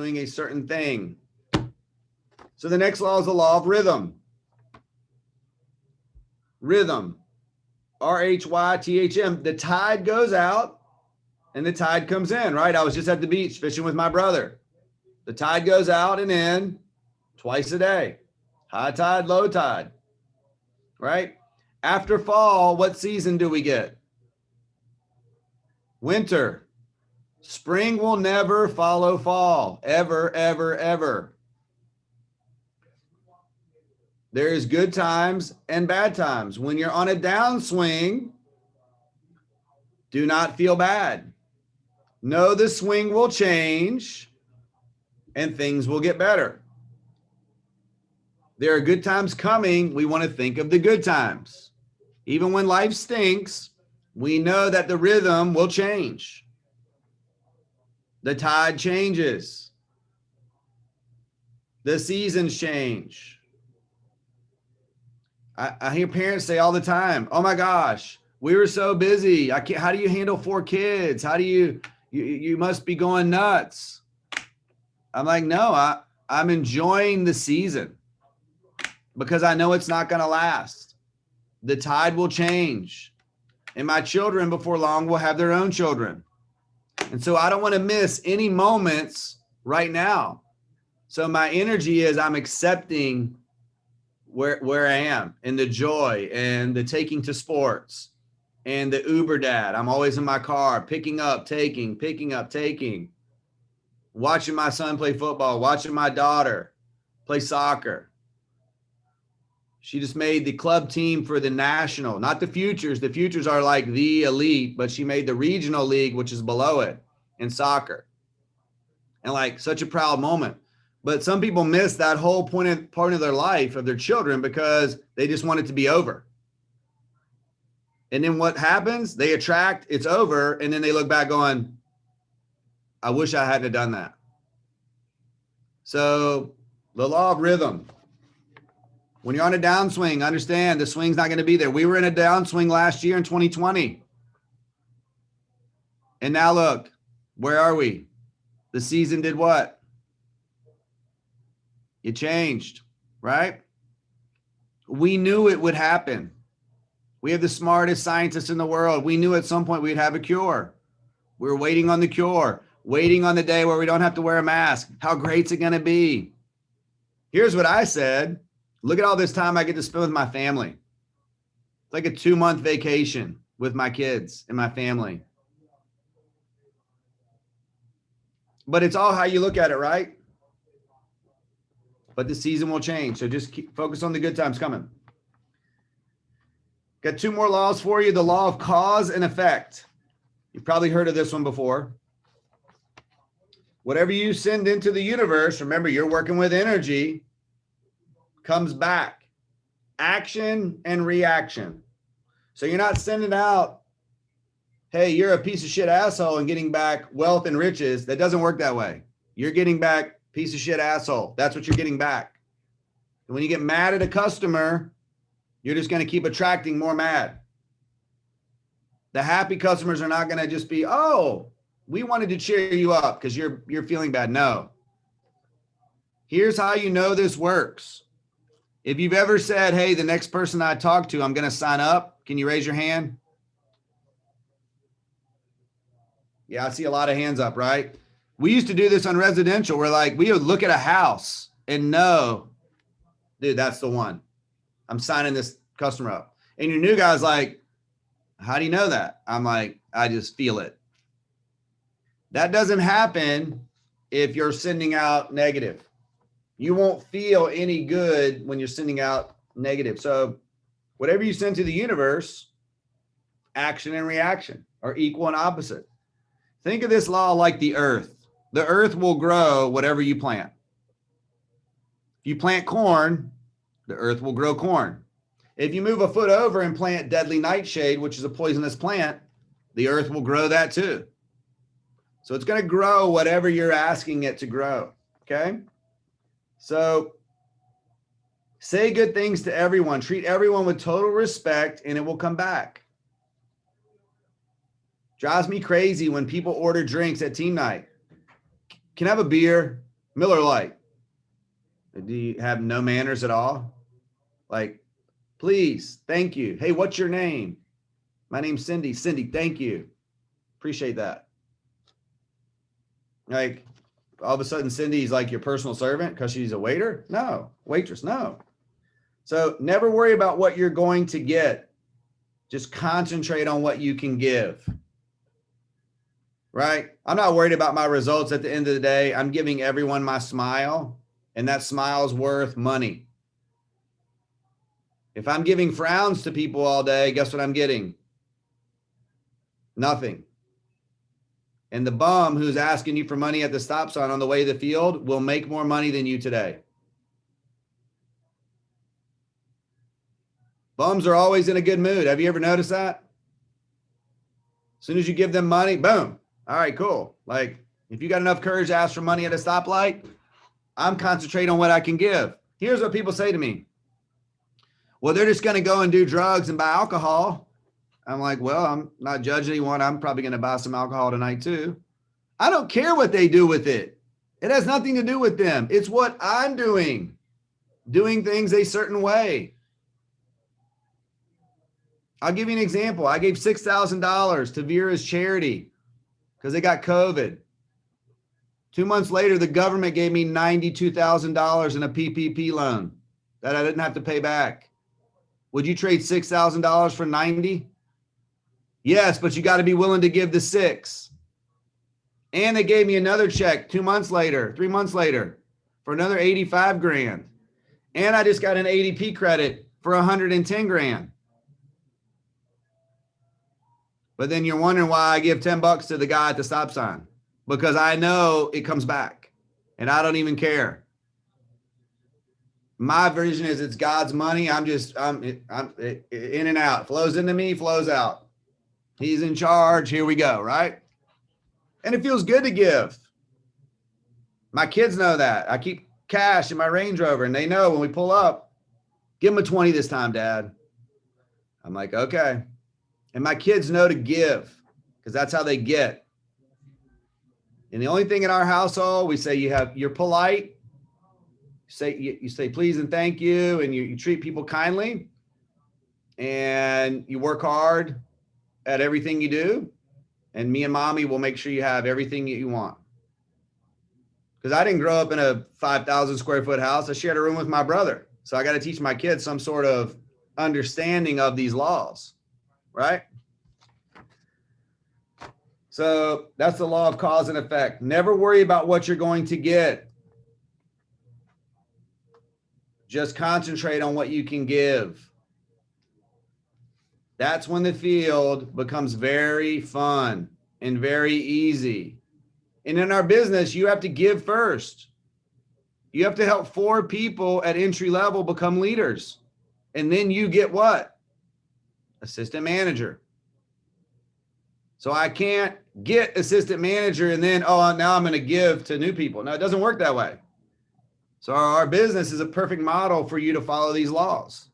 doing a certain thing. So the next law is the law of rhythm. Rhythm, R-H-Y-T-H-M. The tide goes out and the tide comes in, right? I was just at the beach fishing with my brother. The tide goes out and in twice a day. High tide, low tide, right? After fall, what season do we get? Winter. Spring will never follow fall, ever, ever, ever. There is good times and bad times. When you're on a downswing, do not feel bad. Know the swing will change and things will get better. There are good times coming. We want to think of the good times. Even when life stinks, we know that the rhythm will change. The tide changes. The seasons change. I hear parents say all the time, oh my gosh, we were so busy. How do you handle 4 kids? How do you must be going nuts. I'm like, no, I'm enjoying the season because I know it's not going to last. The tide will change. And my children before long will have their own children. And so I don't want to miss any moments right now. So my energy is I'm accepting where I am and the joy and the taking to sports and the Uber dad. I'm always in my car, picking up, taking, watching my son play football, watching my daughter play soccer. She just made the club team for the national, not the futures. The futures are like the elite, but she made the regional league, which is below it in soccer. And like such a proud moment. But some people miss that whole part of their life of their children because they just want it to be over. And then what happens? They attract, it's over. And then they look back going, I wish I hadn't have done that. So the law of rhythm. When you're on a downswing, understand the swing's not going to be there. We were in a downswing last year in 2020. And now look, where are we? The season did what? It changed, right? We knew it would happen. We have the smartest scientists in the world. We knew at some point we'd have a cure. We were waiting on the cure, waiting on the day where we don't have to wear a mask. How great's it going to be? Here's what I said. Look at all this time I get to spend with my family. It's like a 2-month vacation with my kids and my family. But it's all how you look at it, right? But the season will change. So just focus on the good times coming. Got 2 more laws for you. The law of cause and effect. You've probably heard of this one before. Whatever you send into the universe, remember you're working with energy, comes back. Action and reaction. So you're not sending out, hey, you're a piece of shit asshole and getting back wealth and riches. That doesn't work that way. You're getting back piece of shit asshole. That's what you're getting back. And when you get mad at a customer, you're just going to keep attracting more mad. The happy customers are not going to just be, oh, we wanted to cheer you up because you're feeling bad. No. Here's how you know this works. If you've ever said, hey, the next person I talk to, I'm going to sign up. Can you raise your hand? Yeah, I see a lot of hands up, right? We used to do this on residential. We're like, we would look at a house and know, dude, that's the one. I'm signing this customer up. And your new guy's like, how do you know that? I'm like, I just feel it. That doesn't happen if you're sending out negative. You won't feel any good when you're sending out negative. So whatever you send to the universe, action and reaction are equal and opposite. Think of this law like the earth. The earth will grow whatever you plant. If you plant corn, the earth will grow corn. If you move a foot over and plant deadly nightshade, which is a poisonous plant, the earth will grow that too. So it's going to grow whatever you're asking it to grow. Okay. So say good things to everyone. Treat everyone with total respect and it will come back. Drives me crazy when people order drinks at team night. Can I have a beer? Miller Lite. Do you have no manners at all? Like, please, thank you. Hey, what's your name? My name's Cindy. Cindy, thank you. Appreciate that. Like, all of a sudden, Cindy's like your personal servant because she's a waiter? No. Waitress? No. So never worry about what you're going to get. Just concentrate on what you can give. Right? I'm not worried about my results at the end of the day. I'm giving everyone my smile, and that smile is worth money. If I'm giving frowns to people all day, guess what I'm getting? Nothing. And the bum who's asking you for money at the stop sign on the way to the field will make more money than you today. Bums are always in a good mood. Have you ever noticed that? As soon as you give them money, boom. All right, cool. Like, if you got enough courage to ask for money at a stoplight, I'm concentrating on what I can give. Here's what people say to me. Well, they're just going to go and do drugs and buy alcohol. I'm like, well, I'm not judging anyone. I'm probably going to buy some alcohol tonight too. I don't care what they do with it. It has nothing to do with them. It's what I'm doing things a certain way. I'll give you an example. I gave $6,000 to Vera's charity because they got COVID. 2 months later, the government gave me $92,000 in a PPP loan that I didn't have to pay back. Would you trade $6,000 for 90? Yes, but you got to be willing to give the 6. And they gave me another check 2 months later, 3 months later for another 85 grand. And I just got an ADP credit for 110 grand. But then you're wondering why I give $10 to the guy at the stop sign, because I know it comes back and I don't even care. My vision is it's God's money. I'm in and out. Flows into me, flows out. He's in charge. Here we go. Right. And it feels good to give. My kids know that. I keep cash in my Range Rover and they know when we pull up, give them a 20 this time, Dad. I'm like, okay. And my kids know to give because that's how they get. And the only thing in our household, we say you're polite. You say please and thank you, and you treat people kindly, and you work hard at everything you do. And me and mommy will make sure you have everything that you want. Because I didn't grow up in a 5,000 square foot house. I shared a room with my brother. So I got to teach my kids some sort of understanding of these laws, right? So that's the law of cause and effect. Never worry about what you're going to get. Just concentrate on what you can give. That's when the field becomes very fun and very easy. And in our business, you have to give first. You have to help 4 people at entry level become leaders. And then you get what? Assistant manager. So I can't get assistant manager and then, now I'm going to give to new people. No, it doesn't work that way. So our business is a perfect model for you to follow these laws.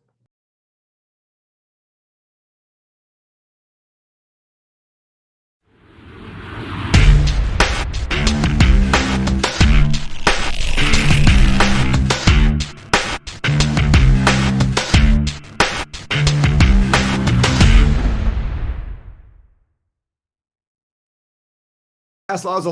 Last law is